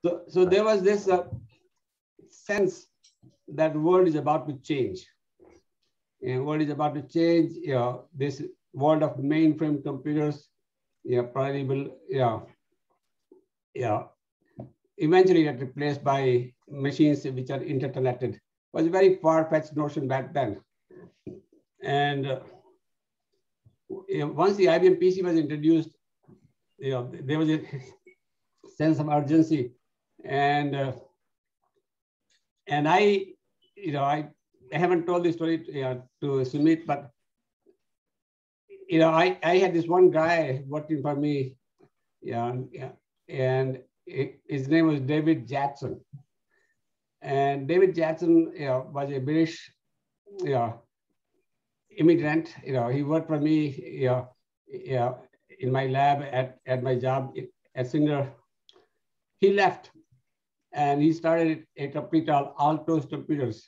So there was this sense that the world is about to change. And world is about to change. This world of mainframe computers, probably will, eventually get replaced by machines which are interconnected. It was a very far-fetched notion back then. And once the IBM PC was introduced, there was a sense of urgency, and I haven't told this story to Sumit, but I had this one guy working for me, and his name was David Jackson, and David Jackson was a British immigrant. He worked for me in my lab at my job at Singer. He left and he started a company called Altos Computers.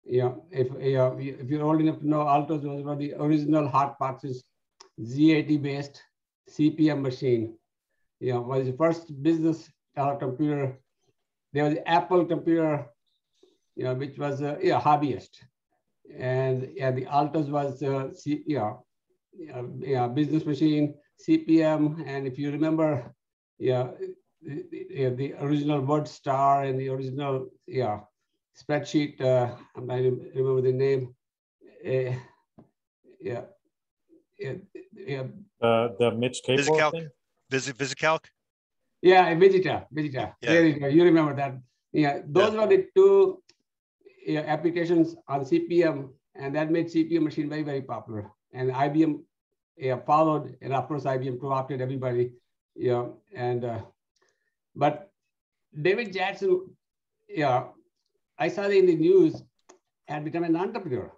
If you're old enough to know, Altos was one of the original hot boxes, Z80 based CPM machine. Was the first business computer. There was the Apple computer, which was a hobbyist. And the Altos was business machine, CPM, and if you remember, the original word star and the original spreadsheet. I'm trying to remember the name. The Mitch Capel thing. VisiCalc. Yeah, Vegeta. Yeah. There you go. You remember that? Yeah, those were the two applications on CPM, and that made CPM machine very, very popular. And IBM followed, and of course IBM co-opted everybody. But David Jackson, I saw in the news, had become an entrepreneur,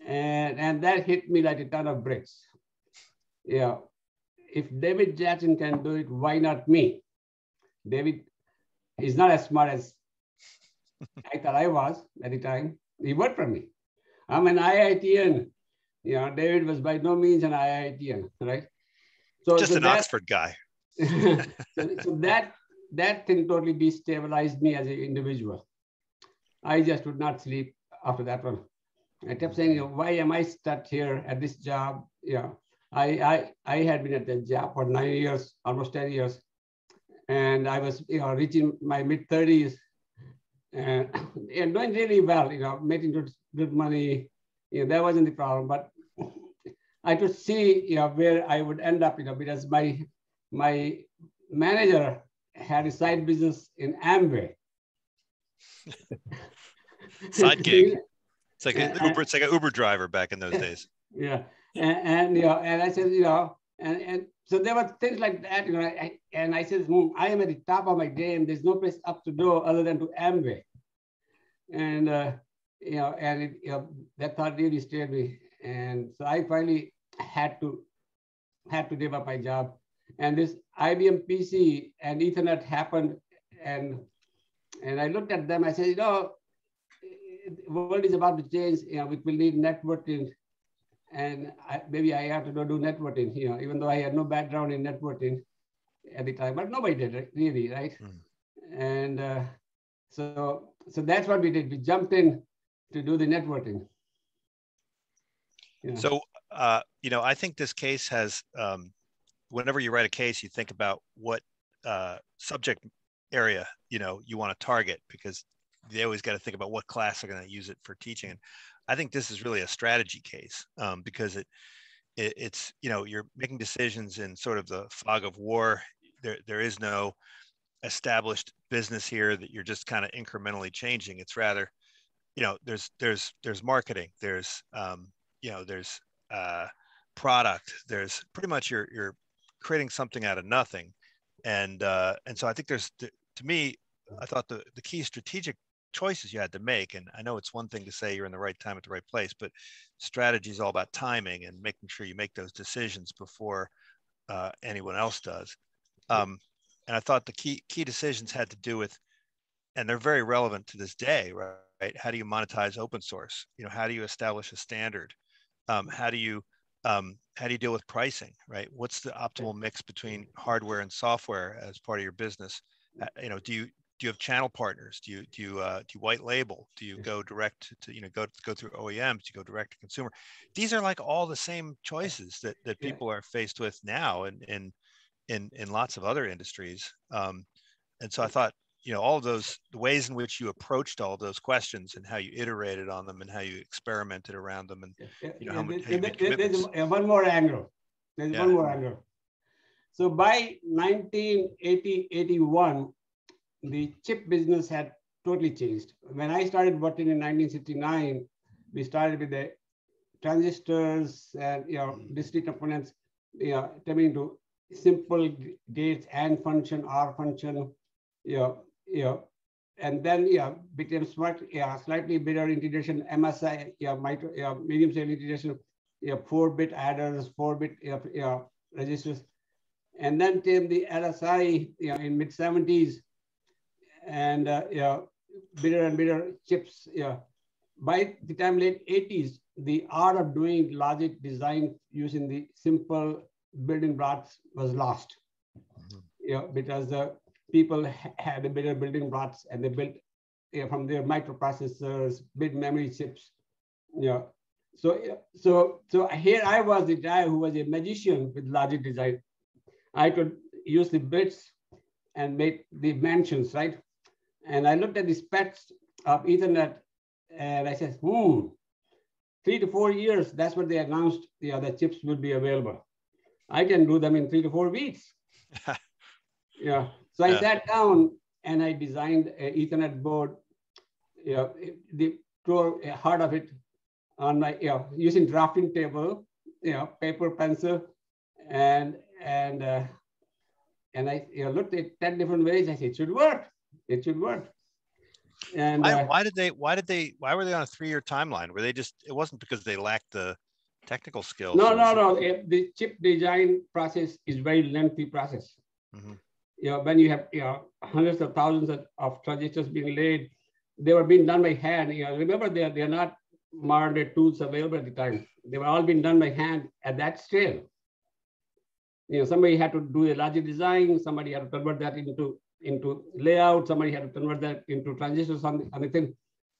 and that hit me like a ton of bricks. If David Jackson can do it, why not me? David is not as smart as I thought I was at the time. He worked for me. I'm an IITian. David was by no means an IITian, right? So just an Oxford guy. so that thing totally destabilized me as an individual. I just would not sleep after that one. I kept saying, why am I stuck here at this job? I had been at that job for 9 years, almost 10 years. And I was reaching my mid-30s and doing really well, making good money. That wasn't the problem. But I could see where I would end up, because my manager had a side business in Amway. Side gig. It's like an Uber driver back in those days. Yeah, and I said, and so there were things like that, and I said, I am at the top of my game. There's no place up to go other than to Amway, and that thought really scared me, and so I finally had to give up my job, and this IBM PC and Ethernet happened, and I looked at them. I said, the world is about to change. We will need networking. And maybe I have to go do networking, even though I had no background in networking at the time, but nobody did really, right? And so that's what we did. We jumped in to do the networking. So, I think this case has, whenever you write a case, you think about what subject area, you want to target, because they always got to think about what class they're going to use it for teaching. And I think this is really a strategy case because it's you're making decisions in sort of the fog of war. There is no established business here that you're just kind of incrementally changing. It's rather, there's marketing, there's there's product, there's pretty much you're creating something out of nothing, and so I think to me, I thought the key strategic choices you had to make, and I know it's one thing to say you're in the right time at the right place, but strategy is all about timing and making sure you make those decisions before anyone else does. And I thought the key decisions had to do with, and they're very relevant to this day, right? How do you monetize open source? How do you establish a standard? How do you deal with pricing, right? What's the optimal mix between hardware and software as part of your business? Do you have channel partners? Do you white label? Do you go direct to go through OEMs? Do you go direct to consumer? These are like all the same choices that people are faced with now, and in lots of other industries. And so I thought, all of those, the ways in which you approached all of those questions and how you iterated on them and how you experimented around them, and how you made commitments. There's one more angle. There's one more angle. So by 1980-81, the chip business had totally changed. When I started working in 1969, we started with the transistors and discrete components, turning into simple gates and function, R function, and then became smart, slightly bigger integration, MSI, medium scale integration, 4-bit adders, 4-bit registers, and then came the LSI, in mid 70s, and bigger and bigger chips. By the time late 80s, the art of doing logic design using the simple building blocks was lost. Because the people had the bigger building blocks and they built from their microprocessors, big memory chips. So here I was the guy who was a magician with logic design. I could use the bits and make the mentions, right? And I looked at the specs of Ethernet and I said, 3 to 4 years, that's what they announced, the chips will be available. I can do them in 3 to 4 weeks. So I sat down and I designed an Ethernet board, the core heart of it on my, using drafting table, paper, pencil, and I looked at 10 different ways. I said, it should work. It should work. And why were they on a 3-year timeline? Were they just, it wasn't because they lacked the technical skills? No. The chip design process is very lengthy process. When you have hundreds of thousands of transistors being laid, they were being done by hand. Remember, they're not modern day tools available at the time. They were all being done by hand at that scale. Somebody had to do a logic design. Somebody had to convert that into layout. Somebody had to convert that into transistors on the thing.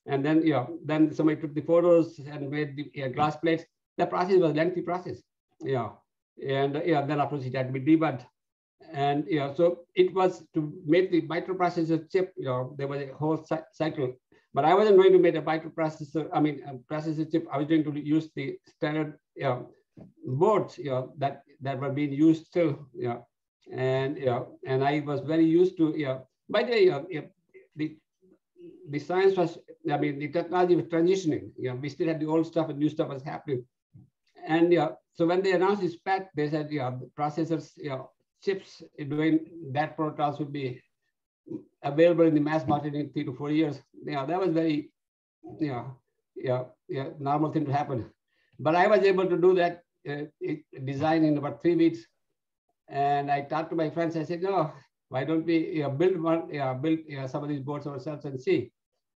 And then, then somebody took the photos and made the glass plates. The process was a lengthy process. And then of course it had to be debugged. And so it was to make the microprocessor chip, there was a whole cycle. But I wasn't going to make a microprocessor, processor chip. I was going to use the standard boards, that were being used still, and I was very used to, by the the science was, the technology was transitioning. We still had the old stuff and new stuff was happening. And so when they announced this spec, they said, the processors, chips doing that protocols would be available in the mass market in 3 to 4 years. That was very, normal thing to happen. But I was able to do that design in about 3 weeks. And I talked to my friends. I said, no, why don't we build some of these boards ourselves and see?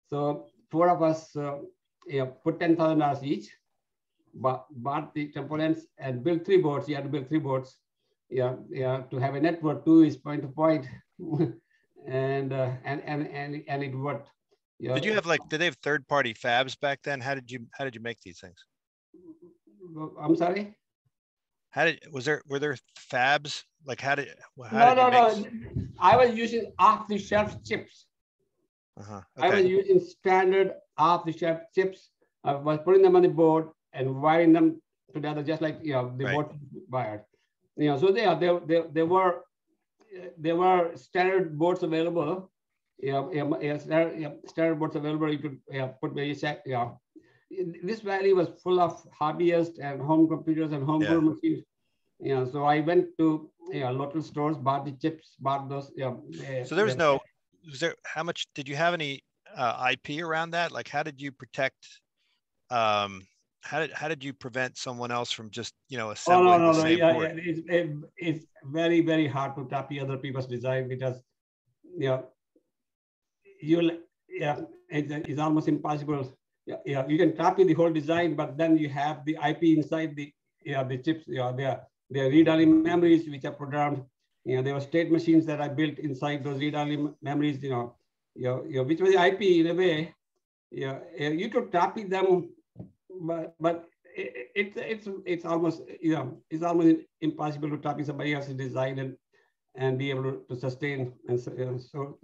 So 4 of us put $10,000 each, bought the components and built 3 boards. You had to build 3 boards. To have a network. 2 is point to point, and it worked. Did you have did they have third-party fabs back then? How did you make these things? I'm sorry. Were there fabs? No. I was using off-the-shelf chips. Okay. I was using standard off-the-shelf chips. I was putting them on the board and wiring them together, just like the board wired. So there were standard boards available. Standard boards available. You could put various. This valley was full of hobbyists and home computers and homegrown machines. So I went to local stores, bought the chips, bought those. So there was how much did you have any IP around that? Like, how did you protect? How did you prevent someone else from just assembling the same board? It's very, very hard to copy other people's design because it's almost impossible. You can copy the whole design, but then you have the IP inside the chips. They are read-only memories which are programmed. There were state machines that I built inside those read-only memories, which was IP in a way. You could copy them, but it's almost it's almost impossible to copy somebody else's design and be able to sustain. And so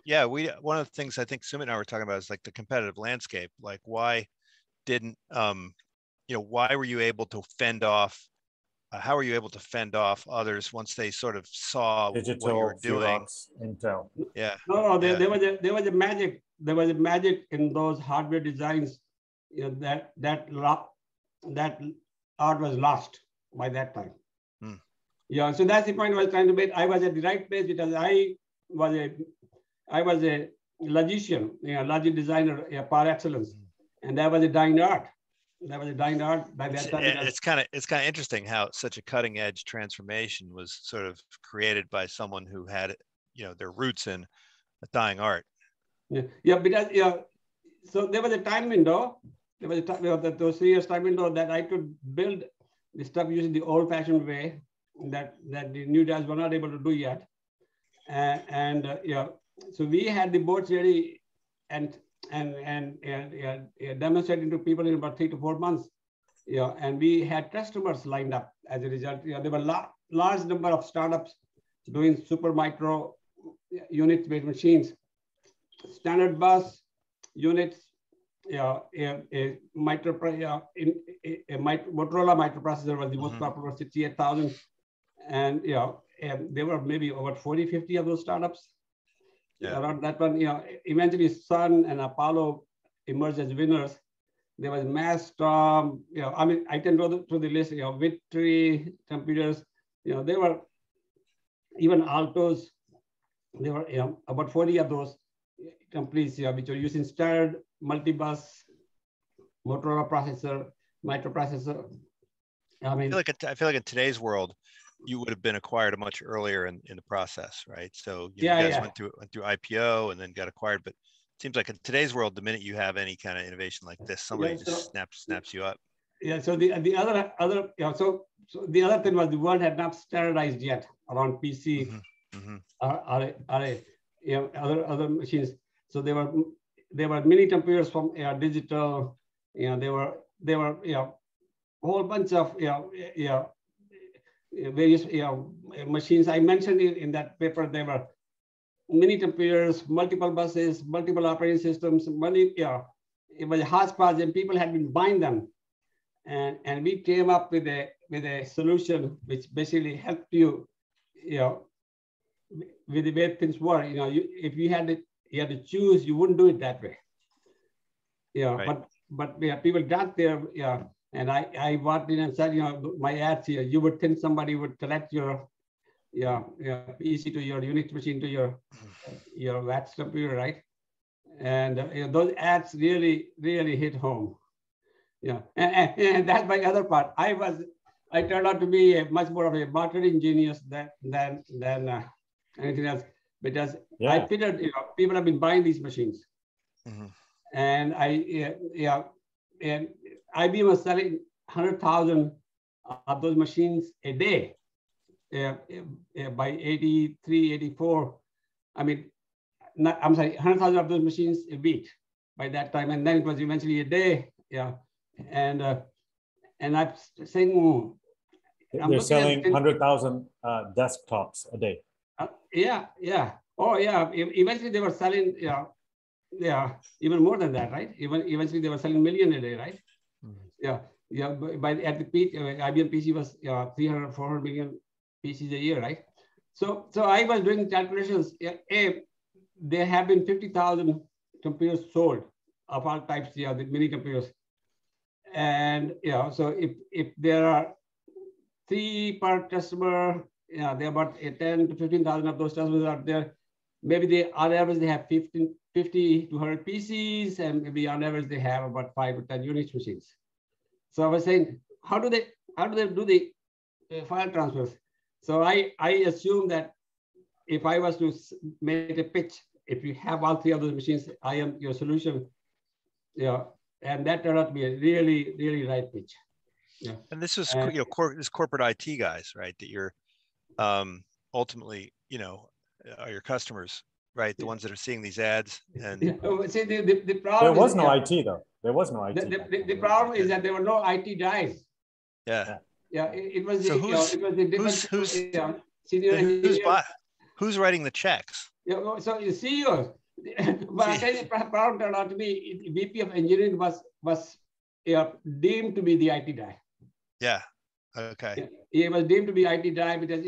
yeah, one of the things I think Sumit and I were talking about is like the competitive landscape. Like, why didn't why were you able to fend off? How were you able to fend off others once they sort of saw Digital, what you were doing? Xerox, Intel. Yeah. No, there was a magic. There was a magic in those hardware designs. That art was lost by that time. So that's the point I was trying to make. I was at the right place because I was a logician, logic designer par excellence, and that was a dying art. That was a dying art by that time. It's kind of interesting how such a cutting edge transformation was sort of created by someone who had their roots in a dying art. Because so there was a time window. There was those 3 years time window that I could build the stuff using the old-fashioned way that the new guys were not able to do yet. So we had the boards ready and demonstrating to people in about 3 to 4 months. And we had customers lined up as a result. There were large number of startups doing super micro unit-based machines, standard bus units, a Motorola microprocessor was the most popular, 68,000. And there were maybe over 40, 50 of those startups. Around that one, eventually Sun and Apollo emerged as winners. There was Maelstrom, I can go through the list, Victory computers, there were even Altos. There were about 40 of those companies which were using standard multi-bus Motorola processor, microprocessor. I feel like in today's world, you would have been acquired much earlier in the process, right? So you guys went through IPO and then got acquired, but it seems like in today's world, the minute you have any kind of innovation like this, somebody just snaps you up. So the other so the other thing was the world had not standardized yet around PC other machines. So there were mini computers from digital. There were a whole bunch of various machines. I mentioned in that paper there were mini computers, multiple buses, multiple operating systems. It was a hodgepodge, and people had been buying them. And we came up with a solution which basically helped you, with the way things were. If you had to choose, you wouldn't do it that way. Right. But people got there. And I walked in and said, my ads here, you would think somebody would collect your PC to your Unix machine to your VAX computer, right? And those ads really hit home. And that's my other part. I turned out to be much more of a marketing genius than anything else, because I figured people have been buying these machines, and and IBM was selling 100,000 of those machines a day by 83, 84. I'm sorry, 100,000 of those machines a week by that time, and then it was eventually a day. And I'm saying they're selling 100,000 desktops a day. Oh yeah. Eventually they were selling even more than that, right? Eventually they were selling million a day, right? At the peak, IBM PC was 300, 400 million PCs a year, right? So I was doing calculations. There have been 50,000 computers sold of all types, the mini computers. And so if there are 3 per customer, there are about 10 to 15,000 of those customers out there. Maybe on average they have 50 to 100 PCs, and maybe on average they have about 5 to 10 Unix machines. So I was saying, how do they do the file transfers? So I assume that if I was to make a pitch, if you have all 3 of those machines, I am your solution. And that turned out to be a really right pitch. And this was this corporate IT guys, right? That you're ultimately, you know, are your customers, right? The ones that are seeing these ads. And see, the problem there was is, no IT though. There was no IT. The problem is that there were no IT guys. Yeah. Yeah, it was So the, it was the different senior engineers. Who's writing the checks? Yeah, so you CEOs. But I tell you, problem turned out to be VP of engineering was deemed to be the IT guy. Yeah. Okay. Yeah, he was deemed to be IT guy because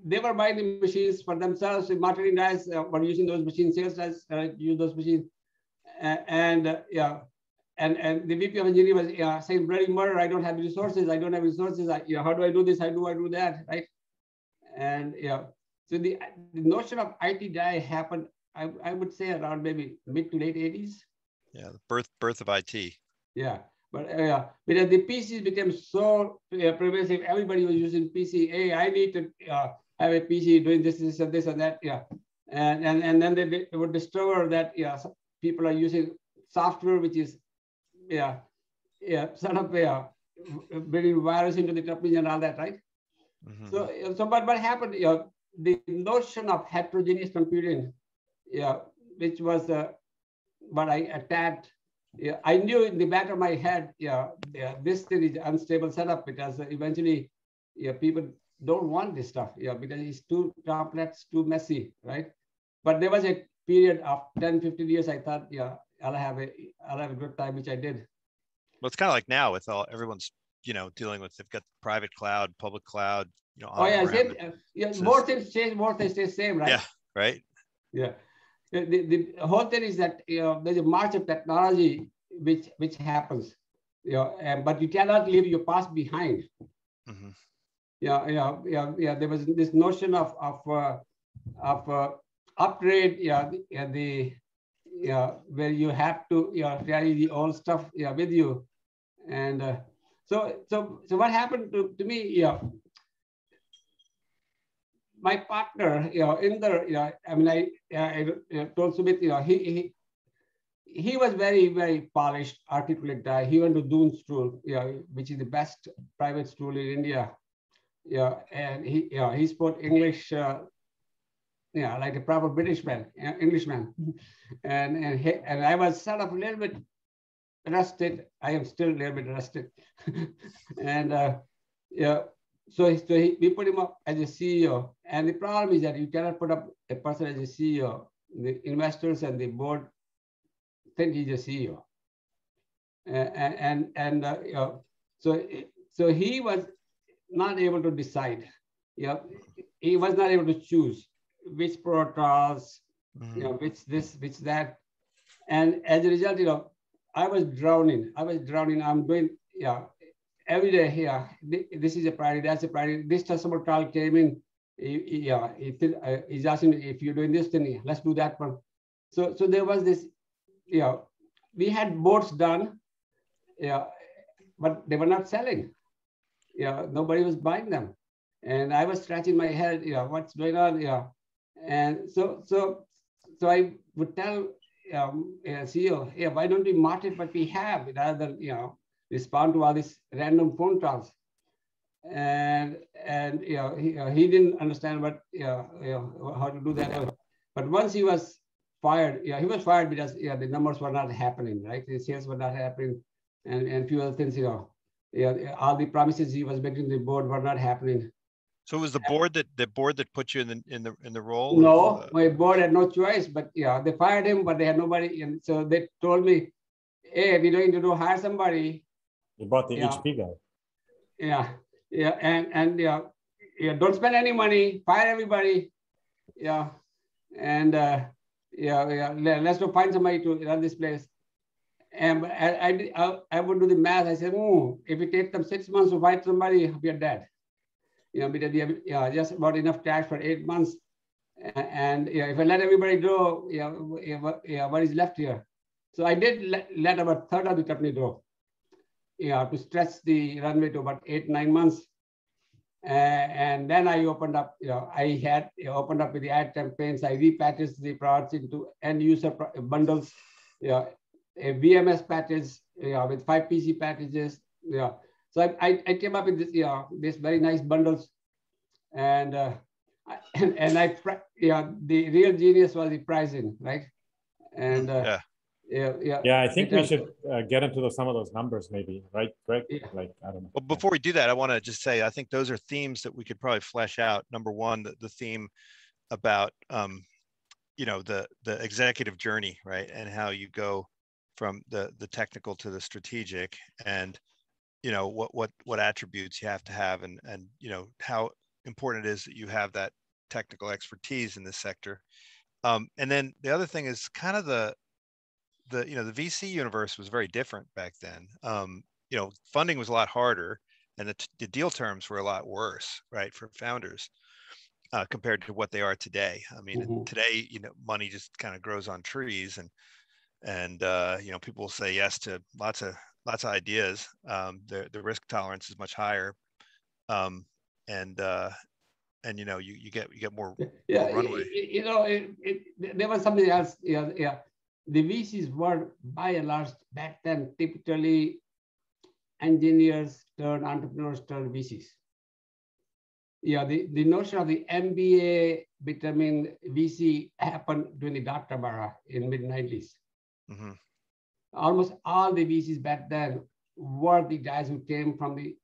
they were buying the machines for themselves. The marketing guys were using those machines. Sales guys use those machines, and the VP of engineering was saying bloody murder. I don't have resources. I don't have resources. How do I do this? How do I do that? Right? And so the notion of IT guy happened, I would say around maybe mid to late 80s. Yeah, the birth of IT. Yeah, but because the PCs became so pervasive, everybody was using PC. Hey, I need to have a PC doing this and that. Yeah, and then they would discover that people are using software which is sort of building virus into the company and all that, right? Mm-hmm. So but what happened? The notion of heterogeneous computing, which was what I attacked. Yeah, I knew in the back of my head, this thing is unstable setup because eventually, people don't want this stuff, because it's too complex, too messy, right? But there was a period of 10, 15 years. I thought, I'll have a good time, which I did. Well, it's kind of like now with everyone's, dealing with, they've got private cloud, public cloud, Oh yeah, same. More things change, more things stay same, right? Yeah, right. Yeah. The whole thing is that there's a march of technology which happens, but you cannot leave your past behind. Mm-hmm. There was this notion of upgrade, where you have to carry the old stuff with you, and so what happened to me? My partner, I mean, I told Sumit, he was very, very polished, articulate guy. He went to Doon School, which is the best private school in India. And he spoke English, like a proper Englishman. and I was sort of a little bit rusted. I am still a little bit rusted. And So we put him up as a CEO. And the problem is that you cannot put up a person as a CEO. The investors and the board think he's a CEO. So he was not able to decide. He was not able to choose which protocols, which this, which that. And as a result, I was drowning. I'm doing, every day here, this is a priority, that's a priority. This customer call came in, he's asking if you're doing this thing, let's do that one. So there was this, we had boards done, but they were not selling. Nobody was buying them. And I was scratching my head, what's going on? And so I would tell CEO, why don't we market what we have rather than, respond to all these random phone calls, and he didn't understand how to do that. But once he was fired, he was fired because the numbers were not happening, right? The sales were not happening, and few other things, all the promises he was making to the board were not happening. So it was the board that put you in the role? No, my board had no choice, but they fired him, but they had nobody, and so they told me, hey, we're going to hire somebody. You bought the HP guy. And don't spend any money, fire everybody. And let's go find somebody to run this place. And I would do the math. I said, if it takes them 6 months to find somebody, we are dead. Because we have just about enough cash for 8 months. And if I let everybody go, what is left here? So I did let about a third of the company go. To stretch the runway to about 8-9 months. And then I opened up, I had opened up with the ad campaigns. I repackaged the products into end user bundles, a VMS package with 5 PC packages. So I came up with this, this very nice bundles, and the real genius was the pricing, right? And yeah, I think we should get into some of those numbers, maybe, right, Greg? Yeah. Like, I don't know. Well, before we do that, I want to just say I think those are themes that we could probably flesh out. Number one, the theme about the executive journey, right, and how you go from the technical to the strategic, and what attributes you have to have, and how important it is that you have that technical expertise in this sector. And then the other thing is kind of the VC universe was very different back then. Funding was a lot harder, and the deal terms were a lot worse, right, for founders compared to what they are today. I mean, today, money just kind of grows on trees, and people will say yes to lots of ideas. The risk tolerance is much higher, and you get more runway. There was something else. The VCs were, by and large, back then, typically engineers turned entrepreneurs turned VCs. The notion of the MBA becoming VC happened during the dot-com era in mid-90s. Mm-hmm. Almost all the VCs back then were the guys who came from the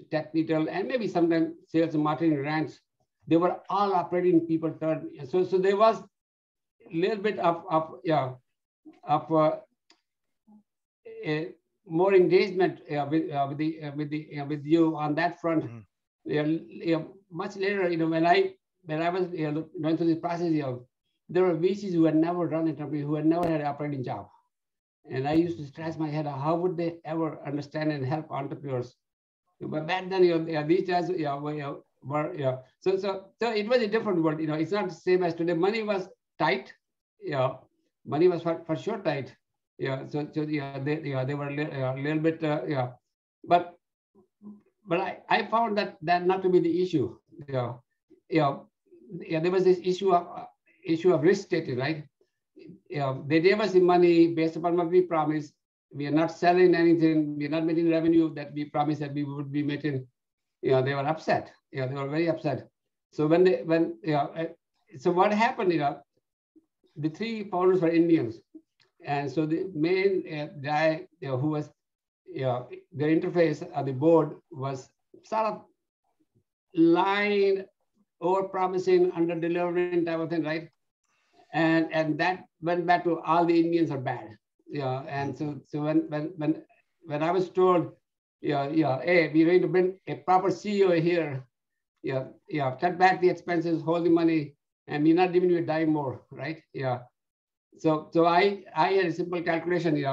technical and maybe sometimes sales and marketing ranks. They were all operating people turned. So there was a little bit of more engagement with you on that front. Mm-hmm. Much later, when I was going through this process, there were VCs who had never run a company, who had never had an operating job, and I used to scratch my head: how would they ever understand and help entrepreneurs? But back then, these guys were so it was a different world. It's not the same as today. Money was tight. Money was for sure tight. They were a little bit but I found that not to be the issue. There was this issue of risk taking, right? They gave us the money based upon what we promised. We are not selling anything. We are not making revenue that we promised that we would be making. They were upset. They were very upset. So so what happened? The three founders were Indians, and so the main guy who was their interface at the board was sort of lying, over promising, under delivering type of thing, right? And that went back to all the Indians are bad. And so when I was told, hey, we're going to bring a proper CEO here, cut back the expenses, hold the money, and we're not giving you a dime more, right? So I had a simple calculation.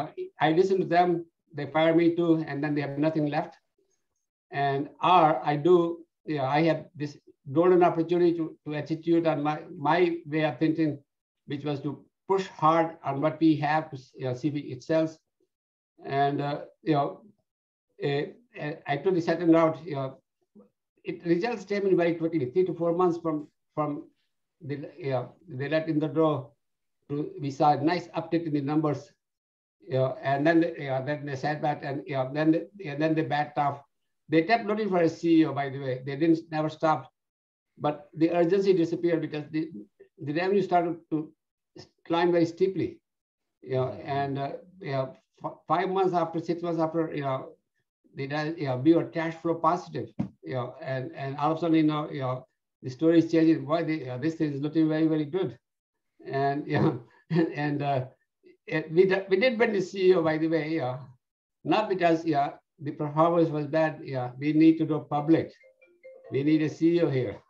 I listened to them. They fired me too, and then they have nothing left. And I had this golden opportunity to execute on my way of thinking, which was to push hard on what we have to see if it sells. And I took the second route. Results came in very quickly, 3 to 4 months from they let in the door. We saw a nice uptick in the numbers, and then they sat back, and then they backed off. They kept looking for a CEO, by the way. They never stopped, but the urgency disappeared because the revenue started to climb very steeply. And 5 months after, 6 months after, we were cash flow positive. And all of a sudden, the story is changing. Boy, this thing is looking very, very good. And we did bring the CEO, by the way, not because the performance was bad. We need to go public. We need a CEO here.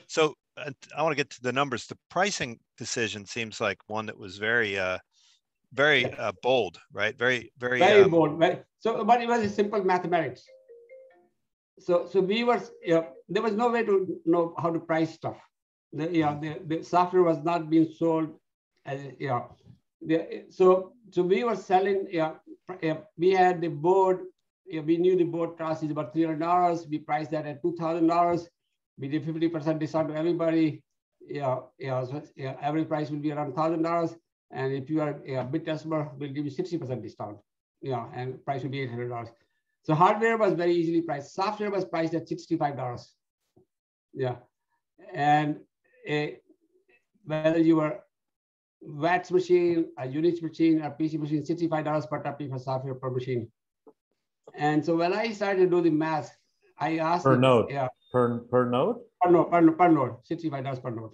So I want to get to the numbers. The pricing decision seems like one that was very bold, right? Very bold. So, but it was a simple mathematics. So we were, there was no way to know how to price stuff. The software was not being sold. So we were selling. We had the board. We knew the board cost is about $300. We priced that at $2,000. We did 50% discount to everybody. So average price will be around $1,000. And if you are a big customer, we'll give you 60% discount. And price will be $800. So hardware was very easily priced. Software was priced at $65. Yeah. And whether you were VATS machine, a Unix machine, or PC machine, $65 per topic for software per machine. And so when I started to do the math, I asked per node. Yeah, per node? Per node, $65 per node.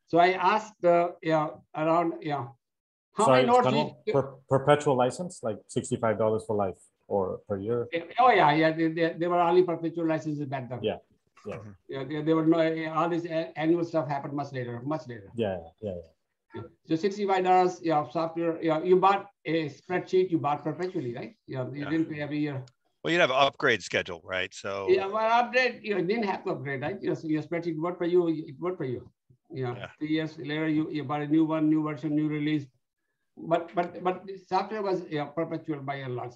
So I asked around how many nodes perpetual license, like $65 for life or per year? Oh yeah, they were only perpetual licenses back then. Yeah. There were no all this annual stuff happened much later. Yeah. So $65, software. You bought a spreadsheet. You bought perpetually, right? You didn't pay every year. Well, you'd have an upgrade schedule, right? So well, upgrade. You didn't have to upgrade, right? So your spreadsheet worked for you. It worked for you. 3 years later, you bought a new one, new version, new release. But software was perpetual by and large.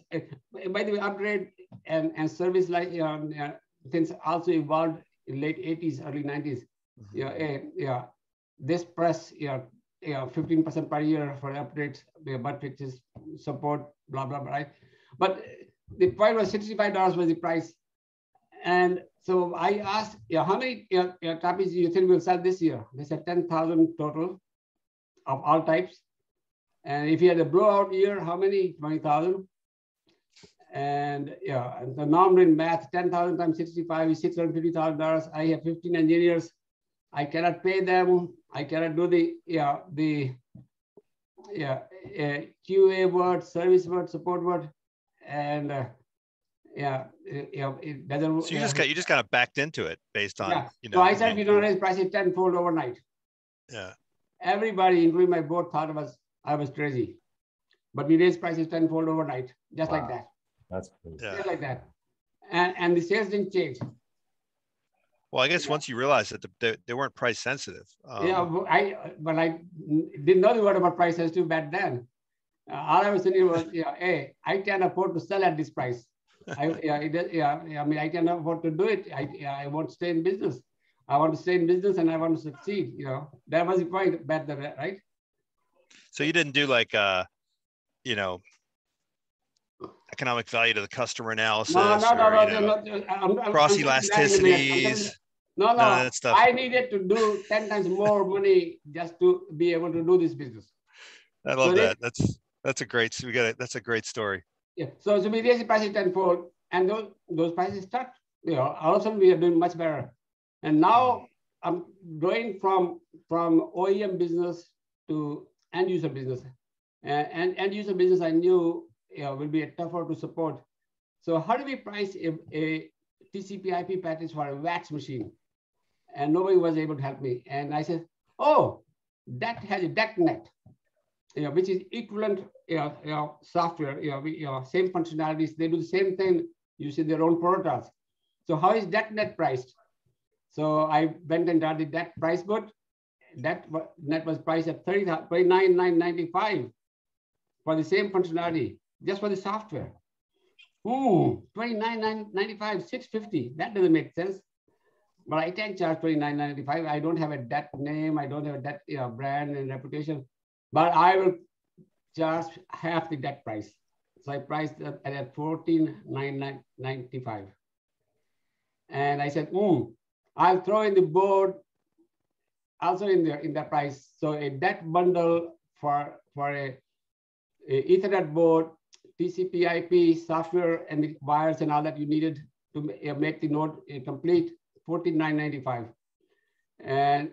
By the way, upgrade and service like things also evolved in late 80s, early 90s. This press 15% per year for upgrades, bug fixes, support, blah blah blah. Right? But the point was $65 was the price, and so I asked, how many copies do you think we'll sell this year? They said 10,000 total of all types. And if you had a blowout year, how many? 20,000. And and the norm in math, 10,000 times 65 is $650,000. I have 15 engineers. I cannot pay them. I cannot do the QA word, service word, support word, and it doesn't. So you just kind of backed into it based on So I said we don't raise prices tenfold overnight. Yeah. Everybody, including my board, thought I was crazy, but we raised prices tenfold overnight, just like that. That's crazy. Just like that, and the sales didn't change. Well, I guess once you realized that they weren't price sensitive. But I didn't know the word about price sensitive back then. All I was thinking was, hey, I can't afford to sell at this price. I mean, I can afford to do it. I want to stay in business. I want to stay in business and I want to succeed. That was the point back then, right? So you didn't do like economic value to the customer analysis. Cross elasticities. No. That stuff. I needed to do 10 times more money just to be able to do this business. I love that. That's a great. That's a great story. Yeah. So we raised the prices tenfold, and those prices start. All of a sudden we are doing much better. And now I'm going from OEM business to end user business, and end user business I knew will be tougher to support. So how do we price a TCP/IP package for a VATS machine? And nobody was able to help me. And I said, oh, that has a DECnet, which is equivalent software, same functionalities. They do the same thing using their own protocols. So how is DECnet priced? So I went and got the DEC price book. That net was priced at $29,995 for the same functionality, just for the software. $29,995, $650. That doesn't make sense. But I can charge $29,995. I don't have a DEC name. I don't have a DEC brand and reputation. But I will charge half the DEC price. So I priced it at $14,995. And I said, I'll throw in the board also in the price. So a DEC bundle for a Ethernet board, TCP/IP software and the wires and all that you needed to make the node complete, $14,995. And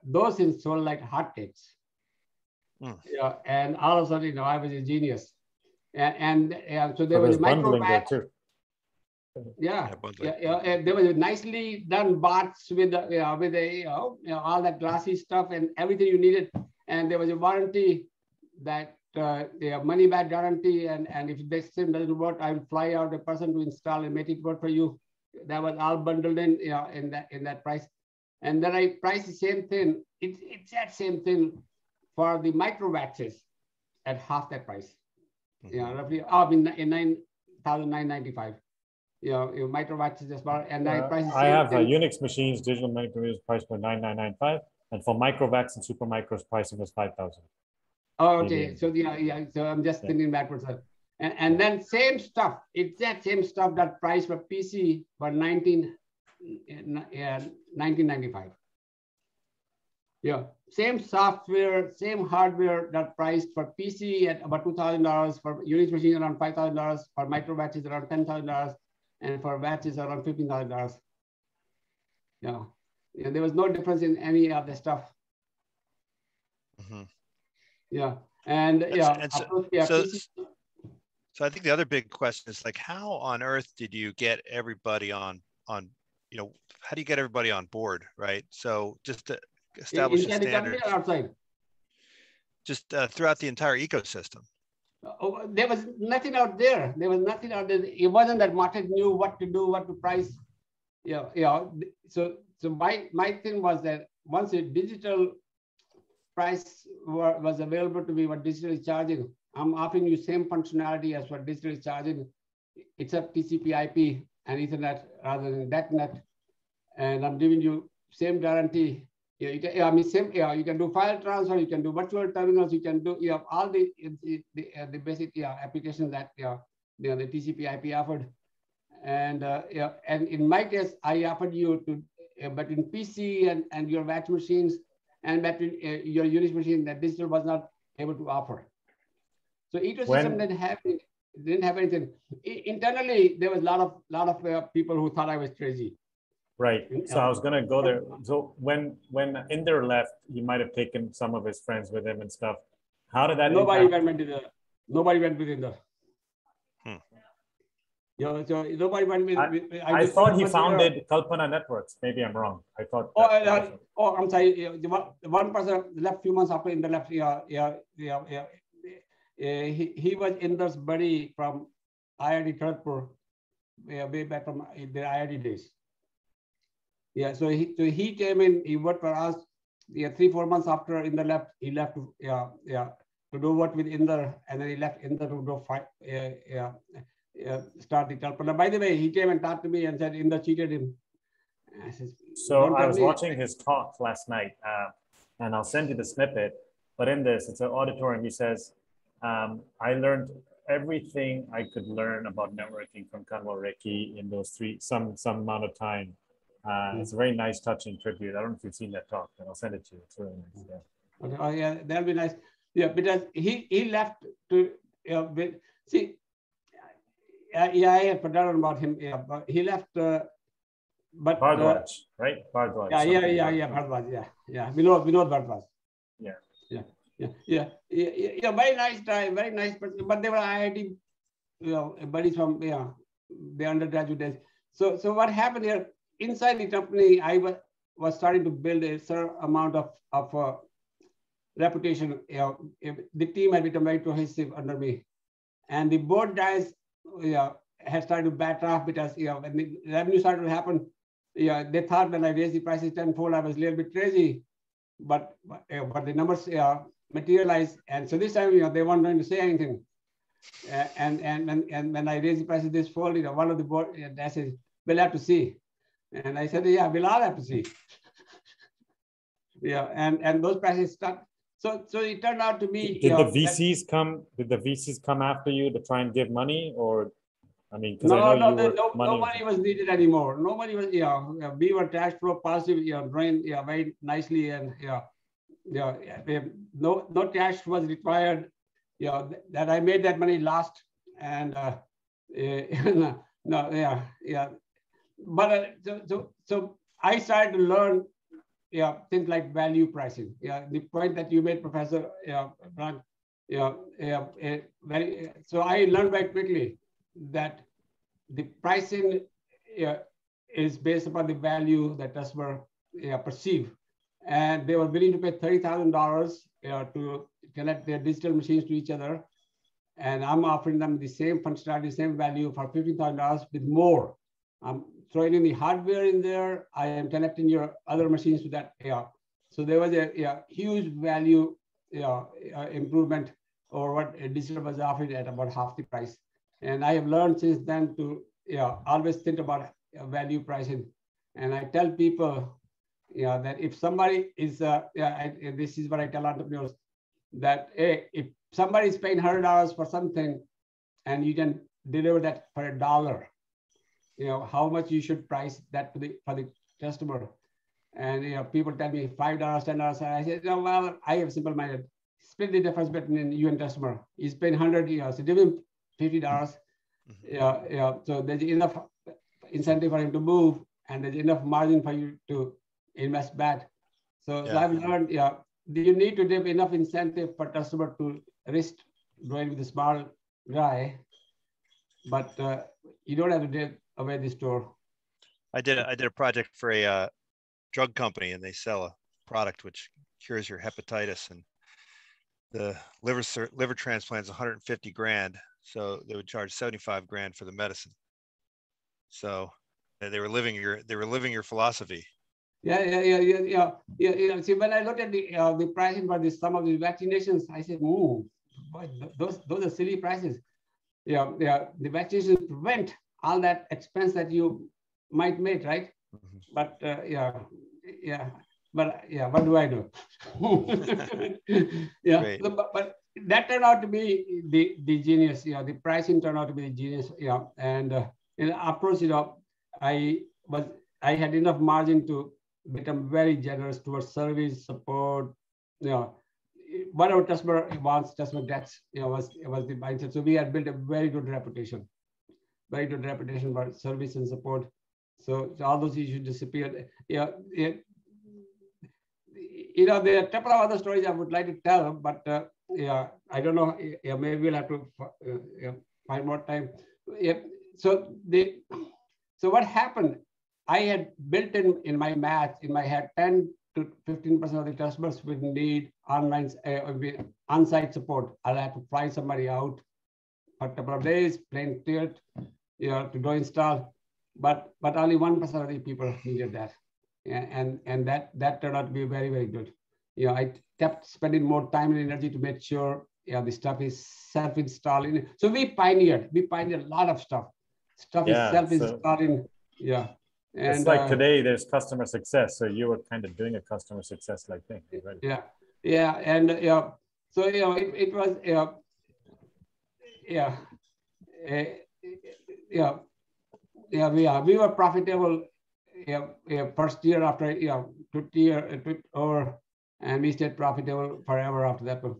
those things sold like hotcakes. And all of a sudden, I was a genius. And so there was a micro batch. There was a nicely done bots with all that glassy stuff and everything you needed. And there was a warranty that money back guarantee. And if this thing doesn't work, I will fly out a person to install and make it work for you. That was all bundled in that price. And then I priced the same thing. It's that same thing for the micro batches at half that price. Roughly, in $9,995. Micro batches as well. And I priced. I have Unix machines, digital micrometers priced for $9,995, and for microvacs and super micros pricing was $5,000. Oh, okay. So so I'm just thinking backwards. And then same stuff, exact same stuff that price for PC for 1995. Yeah, same software, same hardware that priced for PC at about $2,000, for Unix machine around $5,000, for micro batches around $10,000, and for batches around $15,000. Yeah, there was no difference in any of the stuff. Mm-hmm. Yeah, and so I think the other big question is like, how on earth did you get everybody on how do you get everybody on board, right? So just to establish a standard outside, just throughout the entire ecosystem. There was nothing out there. There was nothing out there. It wasn't that market knew what to do, what to price. So my thing was that once a digital price was available to me, what digital is charging, I'm offering you same functionality as what digital is charging, except TCP/IP and Ethernet rather than DetNet, and I'm giving you same guarantee. You can do file transfer, you can do virtual terminals, you can do all the basic applications that the TCP/IP offered, and in my case, I offered you to between PC and your batch machines and between your Unix machine that digital was not able to offer. So ecosystem didn't have anything. Internally, there was a lot of people who thought I was crazy. Right. So I was going to go there. So when Inder left, he might have taken some of his friends with him and stuff. How did that? Nobody went with Inder. So nobody went with. I thought he founded Kalpana Networks. Maybe I'm wrong. I thought. I'm sorry. One person left a few months after Inder left. He was Inder's buddy from IIT Kharagpur, way back from the IIT days. Yeah, so he came in. He worked for us. 3-4 months after Inder left, he left to do work with Inder, and then he left Inder to go start the Kalpana. By the way, he came and talked to me and said Inder cheated him. So I was watching his talk last night, and I'll send you the snippet. But in this, it's an auditorium. He says, I learned everything I could learn about networking from Kanwal Rekhi in those some amount of time. It's a very nice, touching tribute. I don't know if you've seen that talk, but I'll send it to you. It's really nice. Yeah. Okay. Oh yeah, that'll be nice. Yeah, because he left to see. I had forgotten about him. Yeah, but he left. But Bhardwaj, right? Bhardwaj. Yeah. Bhardwaj. Yeah. We know Bhardwaj. Yeah. Very nice guy, very nice person. But they were IIT, buddies from the undergraduate days. So what happened here inside the company? I was starting to build a certain amount of reputation. The team had become very cohesive under me, and the board guys had started to back off because when the revenue started to happen, they thought when I raised the prices tenfold, I was a little bit crazy, but the numbers materialized, and so this time they weren't going to say anything. And when I raised the prices this fold, one of the board said, "We'll have to see," and I said, "Yeah, we'll all have to see." And those prices stuck. So it turned out to be. Did the VCs come? Did the VCs come after you to try and give money, or I mean, because nobody was needed anymore. Nobody was. We were cash flow positive. Growing very nicely, and no cash was required. That I made that money last, and But so I started to learn. Things like value pricing. The point that you made, Professor Brandt. So I learned very quickly that the pricing is based upon the value that customer perceive, and they were willing to pay $30,000 to connect their digital machines to each other, and I'm offering them the same functionality, same value for $15,000 with more. I'm throwing in the hardware in there. I am connecting your other machines to that. So there was a huge value improvement over what digital was offered at about half the price. And I have learned since then to always think about value pricing. And I tell people that if somebody is, this is what I tell entrepreneurs, that if somebody is paying $100 for something, and you can deliver that for $1. How much you should price that for the customer. And people tell me $5, $10. And I said, well, I have simple-minded. Split the difference between you and customer. He's paying $100, so give him $50. So there's enough incentive for him to move, and there's enough margin for you to invest back. So I've learned, you need to give enough incentive for customer to risk going with a small guy, but you don't have to give away the store. I did a project for a drug company, and they sell a product which cures your hepatitis, and the liver transplant is 150 grand. So they would charge 75 grand for the medicine. So they were living your philosophy. Yeah. See, when I looked at the pricing for some of the vaccinations, I said, boy, those are silly prices. The vaccinations prevent all that expense that you might make, right? Mm-hmm. But what do I do? But that turned out to be the genius. The pricing turned out to be the genius. And of course, I had enough margin to become very generous towards service, support. Whatever customer wants, customer gets. Was the mindset. So we had built a very good reputation for service and support. So all those issues disappeared. There are a couple of other stories I would like to tell, but I don't know. Maybe we'll have to find more time. So what happened? I had built in my math, in my head, 10 to 15% of the customers would need on-site support. I'll have to fly somebody out for a couple of days, plane ticket, to go install. But only 1% of the people needed that. And that turned out to be very, very good. I kept spending more time and energy to make sure the stuff is self-installing. So we pioneered a lot of stuff. Stuff is self-installing. And it's like today there's customer success. So you were kind of doing a customer success like thing, right? And so it was we were profitable first year after took over, and we stayed profitable forever after that one.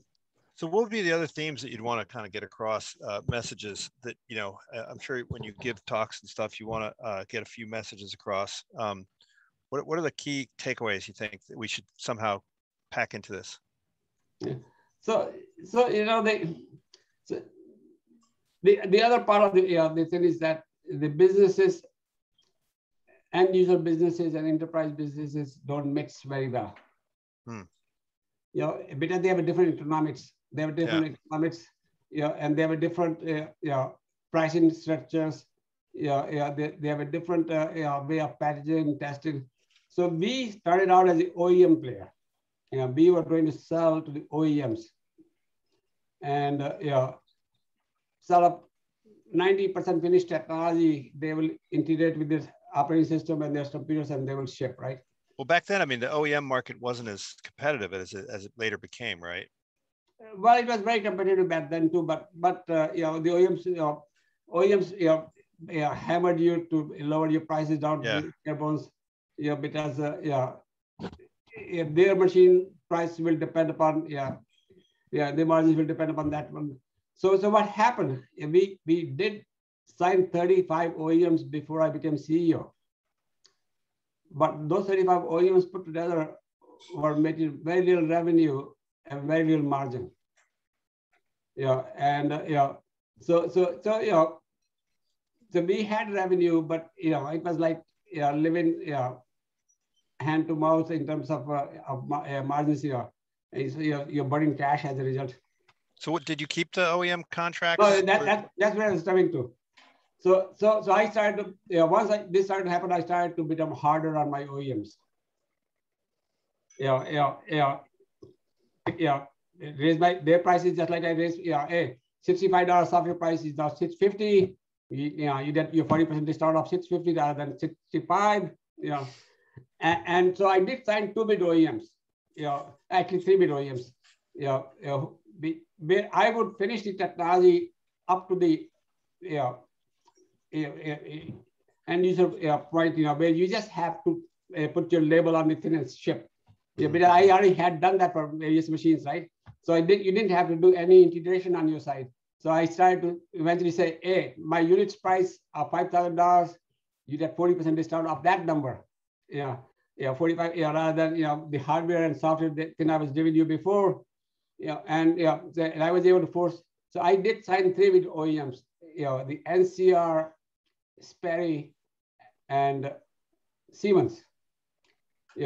So what would be the other themes that you'd want to kind of get across, messages that, I'm sure when you give talks and stuff, you want to get a few messages across. What are the key takeaways you think that we should somehow pack into this? Yeah. So the other part of the thing is that the businesses, end user businesses and enterprise businesses don't mix very well. Because they have a different economics. They have different economics, and they have a different pricing structures. They have a different way of packaging, testing. So we started out as an OEM player. We were going to sell to the OEMs, and sell up 90% finished technology. They will integrate with this operating system and their computers, and they will ship, right? Well, back then, I mean, the OEM market wasn't as competitive as it later became, right? Well, it was very competitive back then too, but the OEMs hammered you to lower your prices down to bare bones, because their machine price will depend upon the margins will depend upon that one. So what happened? We did sign 35 OEMs before I became CEO, but those 35 OEMs put together were making very little revenue and very little margin. So we had revenue, but it was like living hand to mouth in terms of margins. So you're burning cash as a result. So what did you keep the OEM contracts? No, that's where I was coming to. So I started to, once this started to happen, I started to become harder on my OEMs. Raise their prices just like I raised. $65 software price is now $650. You get your 40% discount of $650 rather than $65. And so I did sign 2-bit OEMs. Actually 3-bit OEMs. Where I would finish the technology up to the end user point, where you just have to put your label on the thing and ship. Yeah, but I already had done that for various machines, right? So you didn't have to do any integration on your side. So I started to eventually say, hey, my units price are $5,000. You get 40% discount off that number. 45, rather than, the hardware and software thing I was giving you before. And I was able to force. So I did sign 3 with OEMs, the NCR, Sperry, and Siemens. They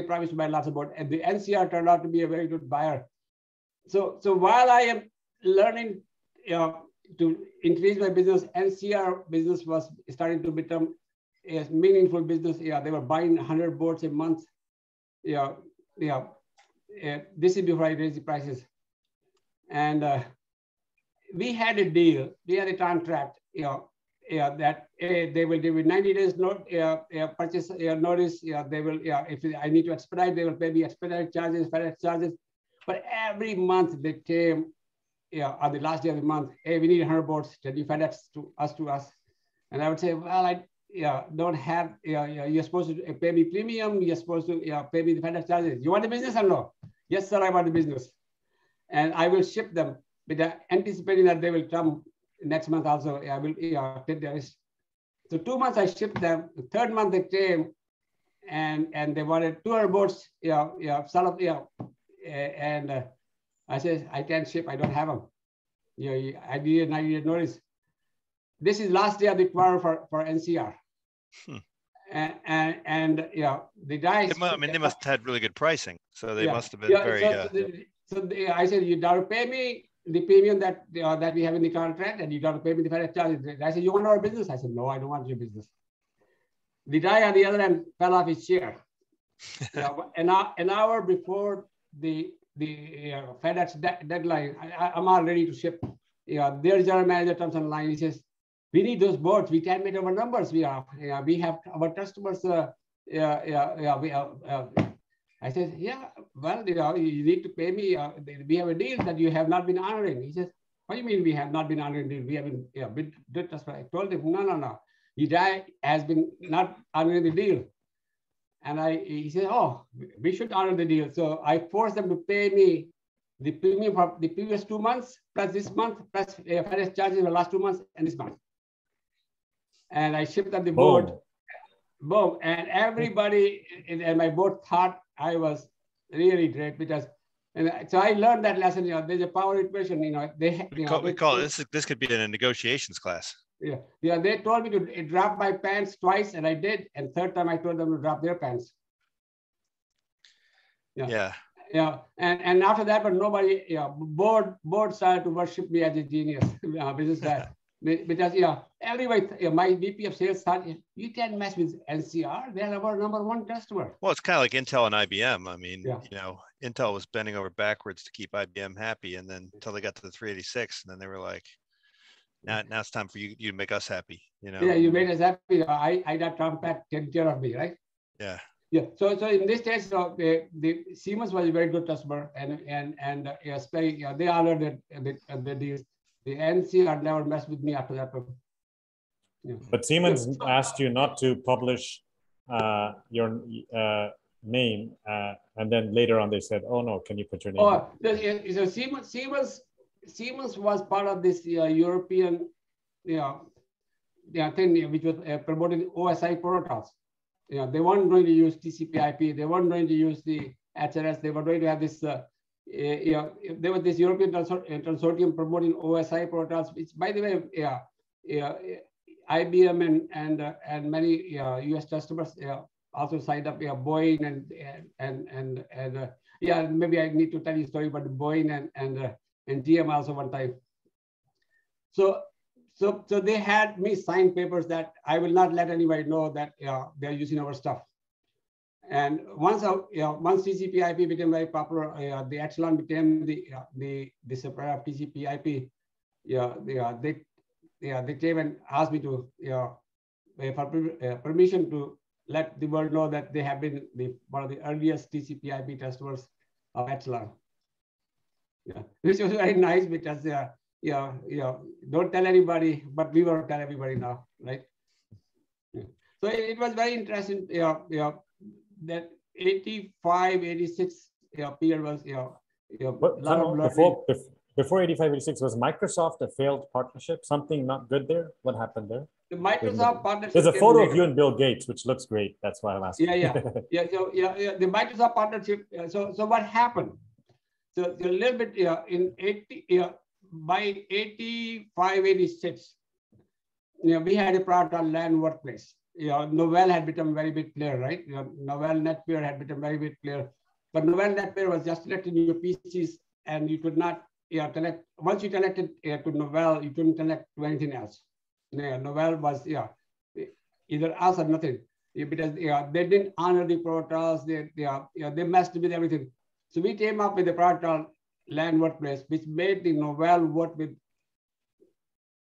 promised to buy lots of boards, and the NCR turned out to be a very good buyer. So while I am learning, to increase my business, NCR business was starting to become a meaningful business. They were buying 100 boards a month. This is before I raised the prices. And we had a deal, we had a contract, that they will give me 90 days purchase notice. They will, if I need to expedite, they will pay me expedite charges, FedEx charges. But every month they came, on the last day of the month, hey, we need 100 boards. Can you FedEx to us? And I would say, well, I don't have, you're supposed to pay me premium. You're supposed to pay me the FedEx charges. You want the business or no? Yes, sir, I want the business. And I will ship them, but anticipating that they will come next month also. I will take the risk. So 2 months I shipped them. The 3rd month they came, and they wanted 200 boards. And I said, I can't ship. I don't have them. I needed 90 days notice. This is last day of the quarter for NCR. And the guys. They must have had really good pricing. So they must have been very. So I said, you got to pay me the premium that we have in the contract, and you got to pay me the FedEx charges. I said, you want our business? I said, no, I don't want your business. The guy on the other end fell off his chair. An hour before the FedEx deadline, I'm all ready to ship. Their general manager comes online. He says, we need those boards. We can't make our numbers. We have our customers. I said, yeah, well, you need to pay me. We have a deal that you have not been honoring. He says, what do you mean we have not been honoring the deal? We haven't bid us. I told him, no. The guy has been not honoring the deal. And he said, oh, we should honor the deal. So I forced them to pay me the premium for the previous 2 months, plus this month, plus FedEx charges in the last 2 months and this month. And I shipped them the board. Boom. And everybody in my board thought I was really great, because so I learned that lesson. There's a power equation. We call it this could be in a negotiations class. They told me to drop my pants twice, and I did. And 3rd time I told them to drop their pants. And after that, but nobody, board started to worship me as a genius, business guy. Because everybody, my VP of sales thought, you can't mess with NCR. They're our #1 customer. Well, it's kind of like Intel and IBM. I mean, Intel was bending over backwards to keep IBM happy, and then until they got to the 386, and then they were like, now it's time for you to make us happy. Yeah, you made us happy. I got Compact taking care of me, right? Yeah. So in this case, the Siemens was a very good customer, and they honored the deals. The NCR never messed with me after that. But Siemens asked you not to publish your name, and then later on they said, "Oh no, can you put your name?" Oh, so Siemens was part of this European, thing which was promoting OSI protocols. They weren't going to use TCP/IP. They weren't going to use the HRS. They were going to have this. There was this European consortium promoting OSI protocols, which, by the way, IBM and many US customers also signed up. Boeing and maybe I need to tell you a story about Boeing and GM also one time. So they had me sign papers that I will not let anybody know that they're using our stuff. And once TCP/IP became very popular, the Excelan became the supplier of TCP/IP. They came and asked me to for permission to let the world know that they have been one of the earliest TCP/IP customers of Excelan. Which was very nice, because don't tell anybody, but we will tell everybody now, right? Yeah. So it was very interesting, that 85, 86 period was, But before 85, 86, was Microsoft a failed partnership? Something not good there? What happened there? The Microsoft partnership. There's a photo of you and Bill Gates, which looks great. That's why I'm asking. The Microsoft partnership. So what happened? So a little bit in 80, by 85, 86, we had a product on LAN workplace. Novell had become a very big player, right? Novell NetPeer had become a very big player, but Novell NetPeer was just connected to your PCs, and you could not connect. Once you connected to Novell, you couldn't connect to anything else. Novell was either us or nothing, because they didn't honor the protocols. They messed with everything. So we came up with a product called LAN workplace, which made the Novell work with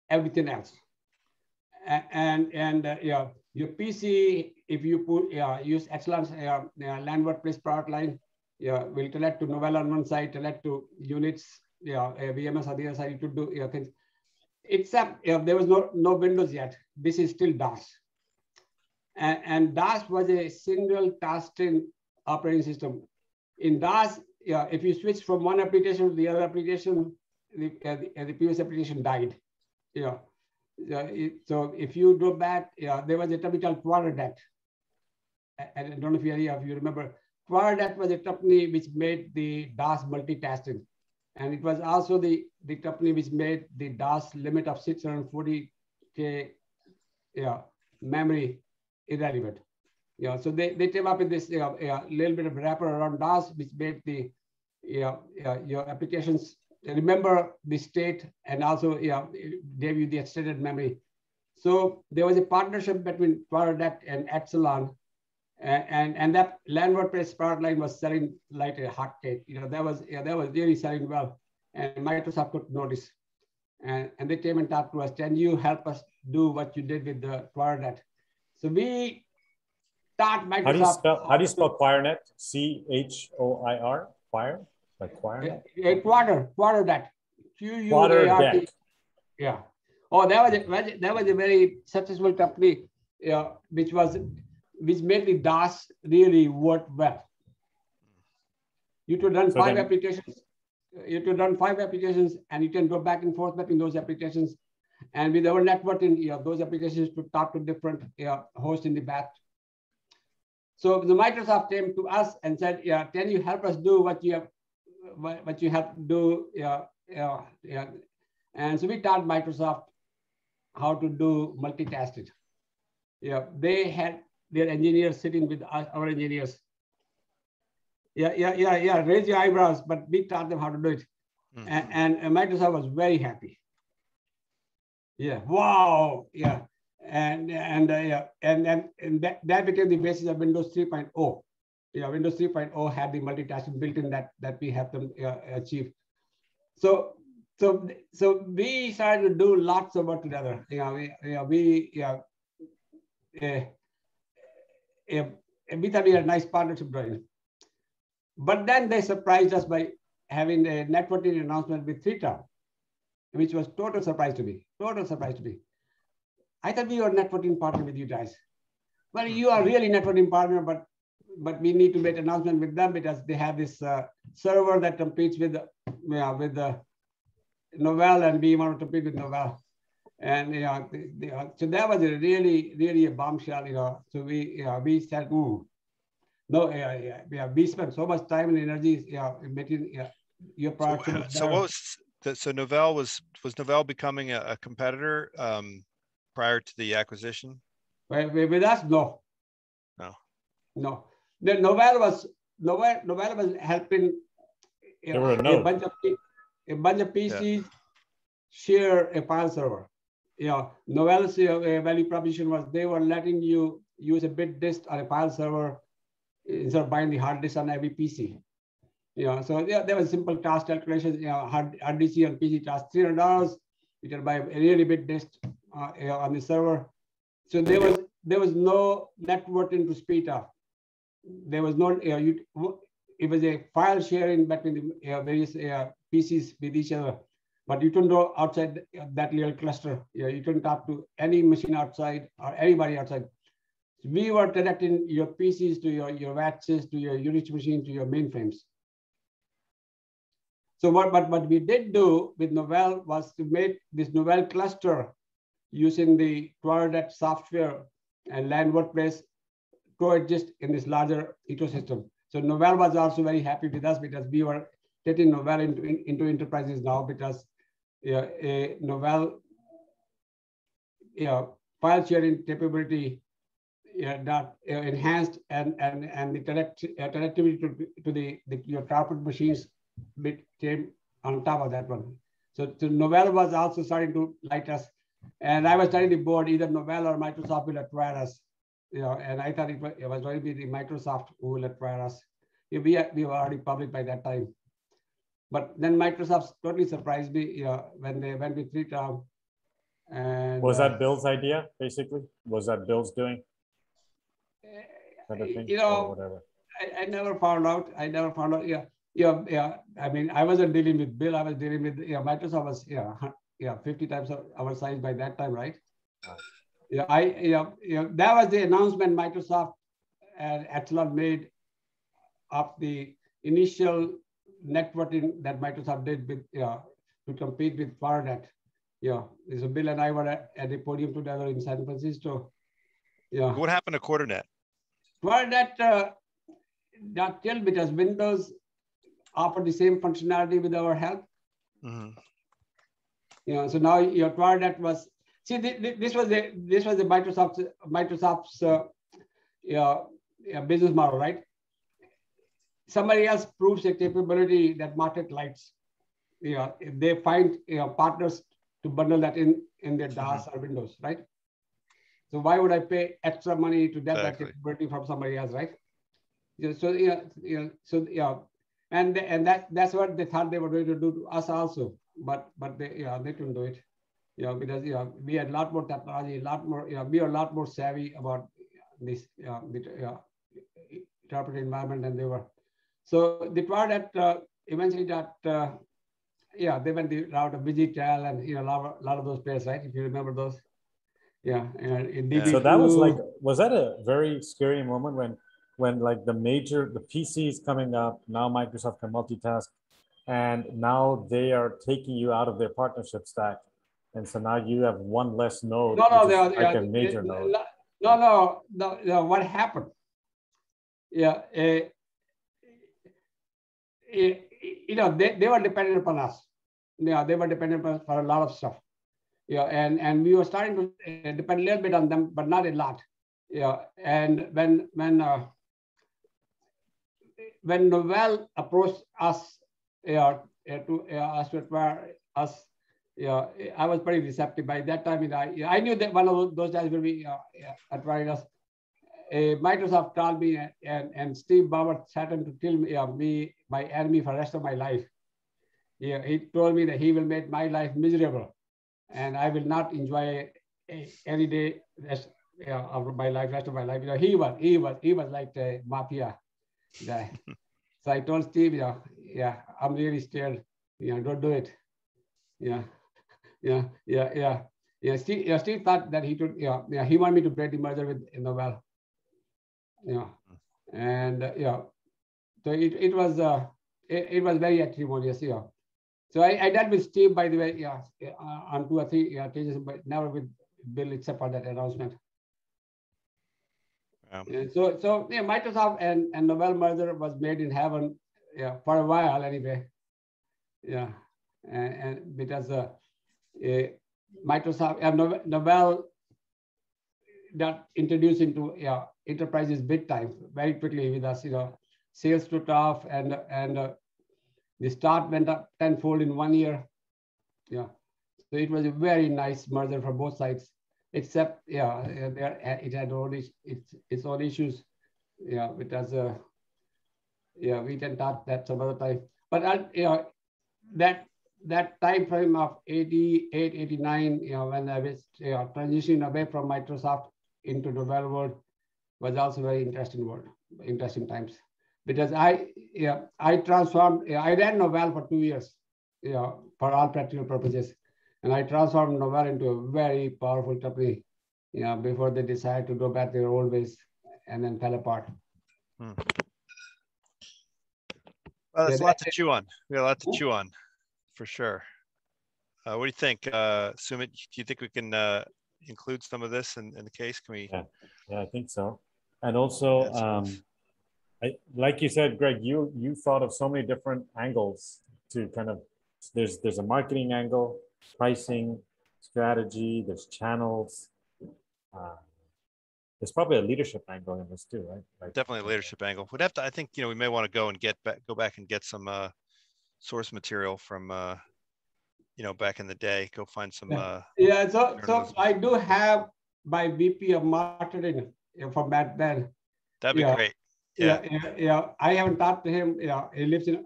everything else. And your PC, if you use Excelan's LAN workplace product line, will connect to Novell on one side, connect to units, VMS on the other side to do things. Except there was no Windows yet. This is still DOS. And DOS was a single tasking operating system. In DOS, if you switch from one application to the other application, the previous application died. So if you go back, there was a company called QuarterDet. I don't know if you remember. QuarterDet was a company which made the DOS multitasking. And it was also the company which made the DOS limit of 640K memory irrelevant. So they came up with this little bit of wrapper around DOS, which made the your applications remember the state, and also gave you the extended memory. So there was a partnership between QuarterDet and Excelan, and that LAN WordPress product line was selling like a hotcake. That was really selling well, and Microsoft could notice, and they came and talked to us. Can you help us do what you did with the QuarterDet? So we taught Microsoft. How do you spell QuarterNet? CHOIR? Quire? Like QuarterNet? QuarterDet. QuarterDet. Yeah. Oh, that was a very successful company, which made the DOS really work well. You could run five applications. You could run 5 applications, and you can go back and forth between those applications. And with our networking, those applications could talk to different hosts in the back. So the Microsoft came to us and said, can you help us do what you have to do? And so we taught Microsoft how to do multitasking. They had their engineers sitting with our engineers. Raise your eyebrows, but we taught them how to do it. Mm-hmm. And Microsoft was very happy. Wow. And that became the basis of Windows 3.0. Windows 3.0 had the multitasking built in that we have them achieve. So we started to do lots of work together. We thought we had a nice partnership going. But then they surprised us by having a networking announcement with Theta, which was total surprise to me. I thought we were a networking partner with you guys. Well, you are really networking partner, but we need to make an announcement with them because they have this server that competes with the Novell, and we want to compete with Novell. And so that was a really a bombshell. So we said, we spent so much time and energy making your product. So Novell was Novell becoming a competitor prior to the acquisition? With us, no. The Novell was helping a bunch of PCs share a file server. Novell's value proposition was they were letting you use a bit disk on a file server instead of buying the hard disk on every PC. So there was simple cost calculations. Hard disk on PC cost $300. You can buy a really big disk on the server. So there was no networking to speak of. There was no it was a file sharing between the various PCs with each other, but you couldn't go outside that little cluster. You couldn't talk to any machine outside or anybody outside. We were connecting your PCs to your VATSs, to your Unix machine, to your mainframes. So what we did do with Novell was to make this Novell cluster using the Claudette software and LAN workplace coexist in this larger ecosystem. So Novell was also very happy with us because we were getting Novell into enterprises now, because Novell file sharing capability that enhanced and the connectivity to your corporate machines came on top of that one. So Novell was also starting to like us, and I was telling the board either Novell or Microsoft will acquire us, and I thought it was going to be the Microsoft who will acquire us. We were already public by that time, but then Microsoft totally surprised me, when they went with 3-term. And was that Bill's idea, basically? Was that Bill's doing? Whatever. I never found out. Yeah. I mean, I wasn't dealing with Bill. I was dealing with Microsoft was 50 times our size by that time, right? That was the announcement Microsoft and Excelan made of the initial networking that Microsoft did with to compete with Fortinet. So Bill and I were at the podium together in San Francisco. What happened to Quarternet? Fortinet got killed because Windows offered the same functionality with our help. Mm-hmm. So now your Fortinet was, see, this was the Microsoft's business model, right? Somebody else proves a capability that market likes. If they find partners to bundle that in their DOS or Windows, right? So why would I pay extra money to get that capability from somebody else, right? And that's what they thought they were going to do to us also, but they couldn't do it, because we had a lot more technology, we are a lot more savvy about this corporate environment than they were. So the product eventually got they went the route of Vigitel and a lot of those players, right? If you remember those. So that was that a very scary moment when like the PCs coming up, now Microsoft can multitask, and now they are taking you out of their partnership stack, and so now you have one less node, a major node. No. What happened? They were dependent upon us. They were dependent upon us for a lot of stuff. And we were starting to depend a little bit on them, but not a lot. And when Novell approached us to acquire us, I was pretty receptive. By that time, I knew that one of those guys will be acquiring us. Microsoft called me, and Steve Ballmer threatened to kill me, my enemy, for the rest of my life. He told me that he will make my life miserable, and I will not enjoy any day rest of my life. He was like a mafia guy. So I told Steve, I'm really scared. Don't do it. Steve thought that he could. He wanted me to break the merger with Novell. And so it was very acrimonious. So I dealt with Steve, by the way, on 2 or 3 occasions, but never with Bill, except for that announcement. So Microsoft and Novell merger was made in heaven, for a while anyway. And because Microsoft and Novell got introduced into enterprises big time very quickly with us. Sales took off, and the start went up tenfold in 1 year. So it was a very nice merger for both sides, except it had its own issues. Because we can talk that some other time. But that time frame of 88, 89, when I was transitioning away from Microsoft into the Novell world, was also very interesting times. Because I transformed, I ran Novell for 2 years. for all practical purposes. And I transformed Novell into a very powerful company, before they decided to go back their old ways and then fell apart. Well, there's a lot to chew on. We got a lot to chew on, for sure. What do you think, Sumit? Do you think we can include some of this in the case? Can we? Yeah, I think so. And also, like you said, Greg, you thought of so many different angles to kind of. There's a marketing angle, pricing, strategy. There's channels. There's probably a leadership angle in this too, right? Like, definitely a leadership angle. We'd have to. I think we may want to go and go back and get some source material from back in the day. Go find some. So I do have my VP of marketing from back then. That'd be great. Yeah. I haven't talked to him. He lives in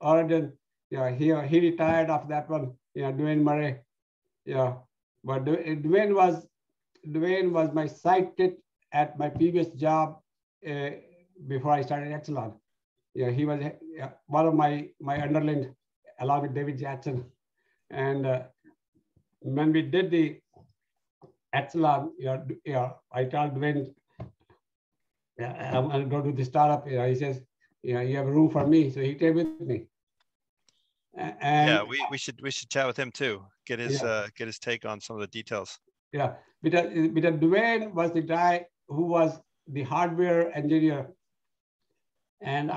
Oregon. He retired after that one. Dwayne Murray. But Dwayne was my sidekick at my previous job before I started Excelan. He was one of my underlings along with David Jackson. And when we did the Excelan, I told Dwayne, I'm going to go to the startup. He says, you have room for me. So he came with me. And we should chat with him too. Get his take on some of the details. Yeah, because Dwayne was the guy who was the hardware engineer, and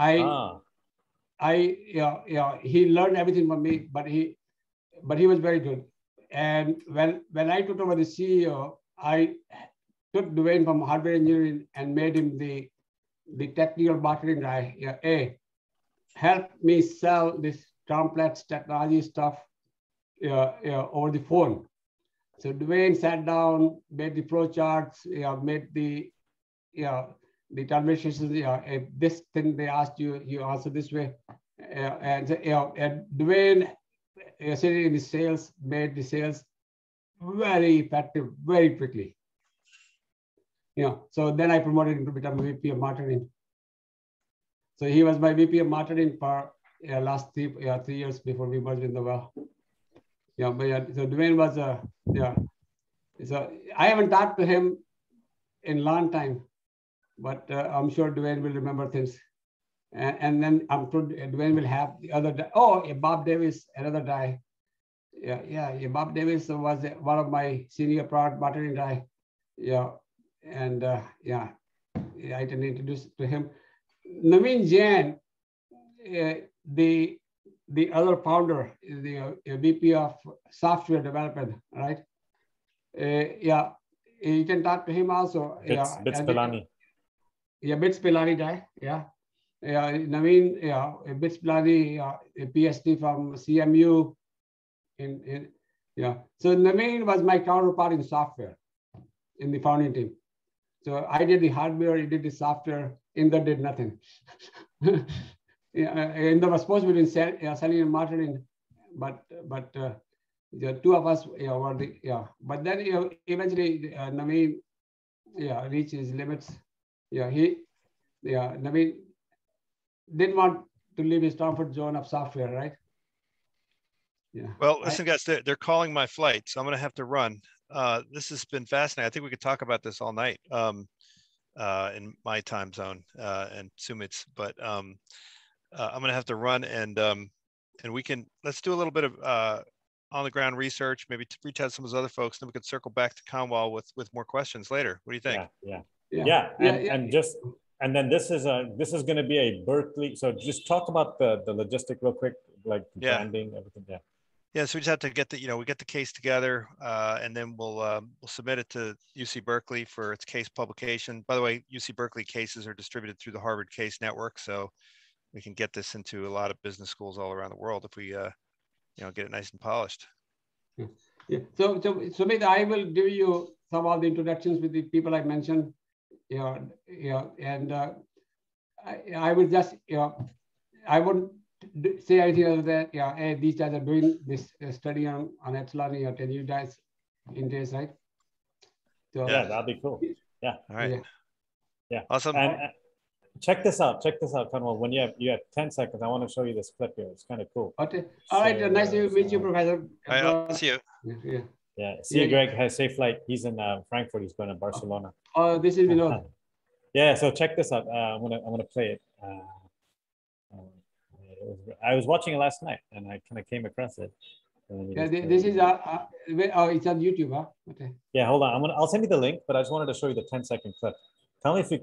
he learned everything from me, but he was very good. And when I took over the CEO, I took Dwayne from hardware engineering and made him the technical marketing guy. Help me sell this complex technology stuff over the phone. So Dwayne sat down, made the flow charts, made the conversations. If this thing they asked you, you answer this way. And Dwayne, sitting in the sales, made the sales very effective, very quickly. So then I promoted him to become a VP of marketing. So he was my VP of marketing for last 3 years before we merged with Novell. So Dwayne was so I haven't talked to him in a long time, but I'm sure Dwayne will remember things. And then I'm sure Dwayne will have the other guy. Bob Davis, another guy. Bob Davis was one of my senior product marketing guy. And I can introduce to him. Naveen Jain, the other founder, the VP of software development, right? You can talk to him also. Bits Pilani. Bits Pilani guy. Naveen, Bits Pilani, a PhD from CMU. So Naveen was my counterpart in software in the founding team. So I did the hardware, he did the software. Inder did nothing. Inder was supposed to be selling and marketing, but the two of us were the But then eventually Naveen reached his limits. Naveen didn't want to leave his comfort zone of software, right? Well, listen, guys, they're calling my flight, so I'm going to have to run. This has been fascinating. I think we could talk about this all night in my time zone and Sumit's, but I'm going to have to run, and let's do a little bit of on the ground research, maybe to reach out to some of those other folks, then we could circle back to Kanwal with more questions later. What do you think? And then this is going to be a Berkeley. So just talk about the logistic real quick, like branding, everything. So we just have to get we get the case together, and then we'll submit it to UC Berkeley for its case publication. By the way, UC Berkeley cases are distributed through the Harvard Case Network, so we can get this into a lot of business schools all around the world if we get it nice and polished. So Sumit, I will give you some of the introductions with the people I mentioned. And I would just I wouldn't say anything other than hey, these guys are doing this study on Excelan. Can you guys in this, right? So, that'd be cool. All right. Yeah. Awesome. Check this out. Check this out, Kanwal. When you have 10 seconds, I want to show you this clip here. It's kind of cool. Okay. All right. Nice to meet you, Professor. I'll see you. Yeah. Yeah. See you, Greg. Have a safe flight. He's in Frankfurt. He's going to Barcelona. Oh, this is Vinod. Yeah. So check this out. I'm gonna play it. I was watching it last night, and I kind of came across it. Yeah, this is it's on YouTube, huh? Okay. Yeah, hold on. I'll send you the link, but I just wanted to show you the 10-second clip. Tell me if you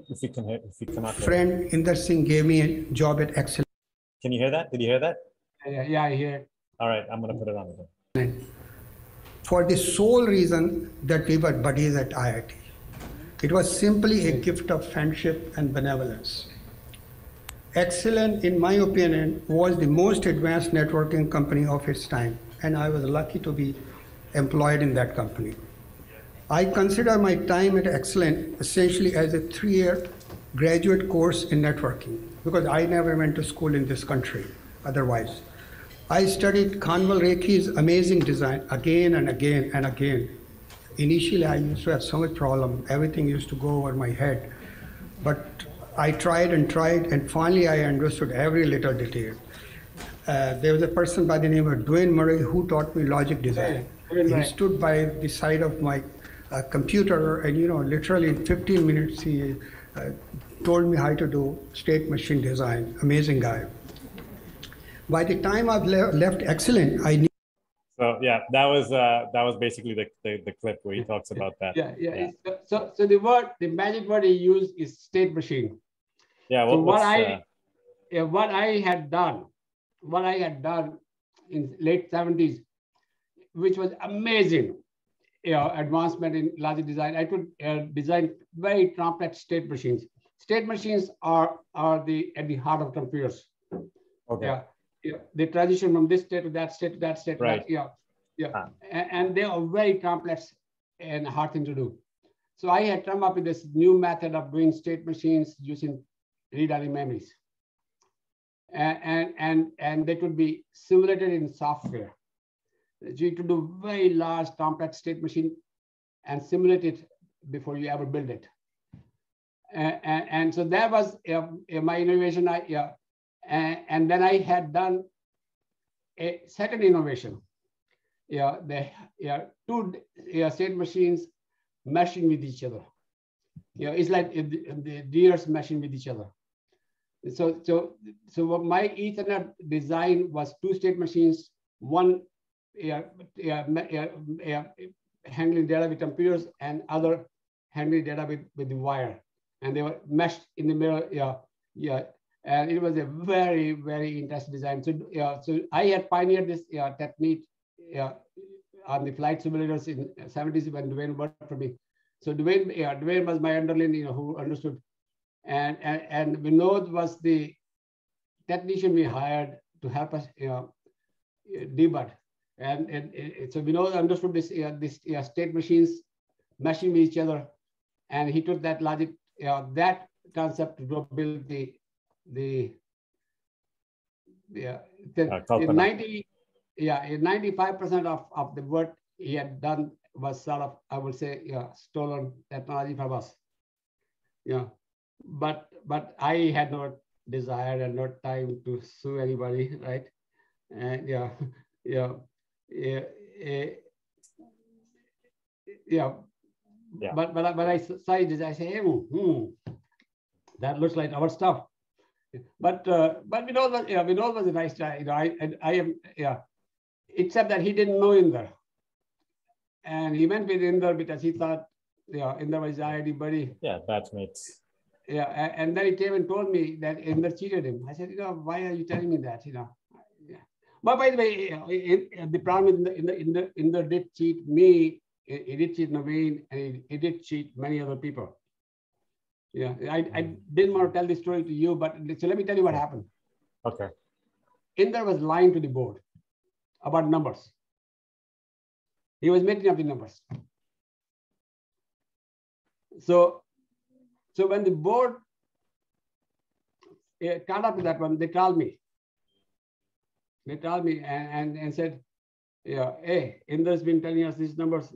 cannot. Friend Inder Singh gave me a job at Excelan. Can you hear that? Did you hear that? Yeah, I hear it. All right, I'm gonna put it on again. For the sole reason that we were buddies at IIT. It was simply a gift of friendship and benevolence. Excelan, in my opinion, was the most advanced networking company of its time, and I was lucky to be employed in that company. I consider my time at Excelan essentially as a 3-year graduate course in networking, because I never went to school in this country otherwise. I studied Kanwal Rekhi's amazing design again and again and again. Initially, I used to have so much problem. Everything used to go over my head. But I tried, and finally I understood every little detail. There was a person by the name of Dwayne Murray who taught me logic design. He stood by the side of my computer, and literally in 15 minutes he told me how to do state machine design. Amazing guy. By the time I've left Excelan, I knew. So yeah, that was basically the clip where he talks about that. Yeah. So the magic word he used is state machine. Yeah. So what I had done in late 70s, which was amazing, advancement in logic design. I could design very complex state machines. State machines are at the heart of computers. Okay. Yeah, they transition from this state to that state to that state. Right. And they are very complex and hard thing to do. So I had come up with this new method of doing state machines using read-only memories, and they could be simulated in software. So you could do very large, complex state machine and simulate it before you ever build it. And so that was my innovation. And then I had done a second innovation. Two state machines meshing with each other. It's like the deers meshing with each other. So what my Ethernet design was 2 state machines, one handling data with computers and other handling data with the wire, and they were meshed in the middle. And it was a very, very interesting design. So I had pioneered this technique on the flight simulators in the 70s when Dwayne worked for me. So Dwayne was my underling, who understood. And Vinod was the technician we hired to help us debug. And so Vinod understood this state machines meshing with each other, and he took that logic, that concept to go build the 95% of the work he had done was sort of, I would say, stolen technology from us. But I had no desire and no time to sue anybody, right? And But I saw this, I say, hey, that looks like our stuff. But Vinod was a nice guy. I am except that he didn't know Inder, and he went with Inder because he thought Inder was IIT buddy. Yeah, batchmates. Yeah, and then he came and told me that Inder cheated him. I said, why are you telling me that? But by the way, the problem is Inder did cheat me. He did cheat Naveen, and he did cheat many other people. Yeah, I didn't want to tell this story to you, but so let me tell you what happened. Okay. Inder was lying to the board about numbers. He was making up the numbers. So when the board caught up with that one, they called me. They called me and said, hey, Inder's been telling us these numbers.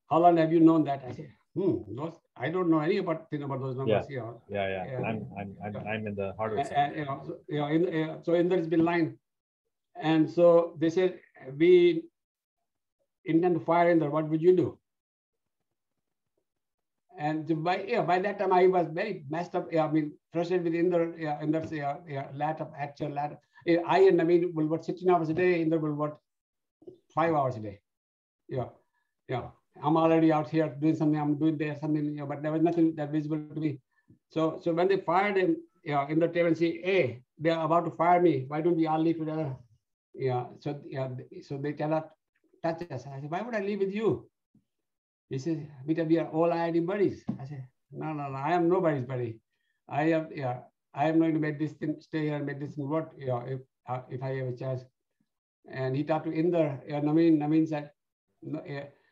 How long have you known that? I said, those, I don't know any about those numbers. I'm in the hardware side. So in there's been line, and so they said, we intend to fire in there. What would you do? And by that time I was very messed up. I mean, frustrated with Inder's actual ladder. I and Naveen will work 16 hours a day. Inder will work 5 hours a day. I'm already out here doing something. I'm doing there something, but there was nothing that visible to me. So when they fired him, in the table and say, hey, they're about to fire me. Why don't we all leave together? So they cannot touch us. I said, why would I leave with you? He said, because we are all IIT buddies. I said, no, I am nobody's buddy. I am going to make this thing stay here and make this thing work. If I have a chance. And he talked to Inder. Naveen said, no,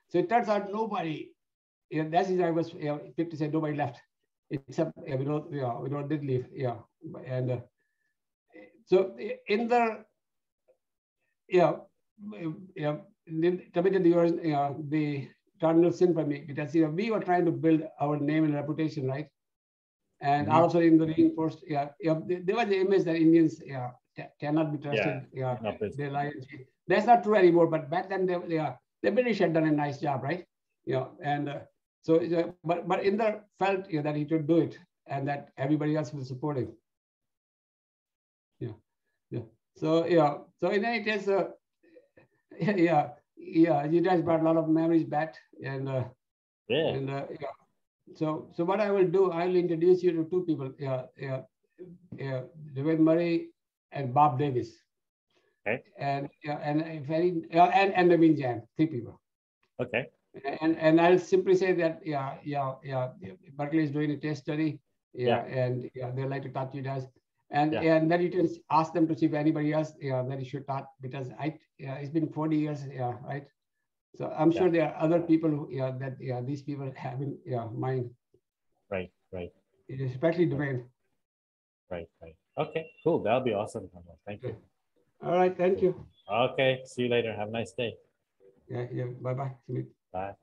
so it turns out nobody. That's why I was quick to say nobody left, except Vinod did leave. And so Inder, committed the cardinal sin for me, because we were trying to build our name and reputation, right? And also in the reinforced, there was the image that Indians cannot be trusted. They lie and cheat. That's not true anymore. But back then, the British had done a nice job, right? And so, but Inder felt that he could do it, and that everybody else will support him. So in any case, you guys brought a lot of memories back, and so what I will do, I will introduce you to two people, Devin Murray and Bob Davis. Okay. And Naveen Jain, 3 people. Okay. And I'll simply say that Berkeley is doing a case study. And they'd like to talk to you guys. And then you can ask them to see if anybody else that you should talk, because it's been 40 years, right? So I'm sure there are other people who, that these people have in mind. Right. Especially Dwayne. Right. Okay, cool. That'll be awesome. Thank you. All right, thank you. Okay, see you later. Have a nice day. Yeah. Bye-bye. Bye.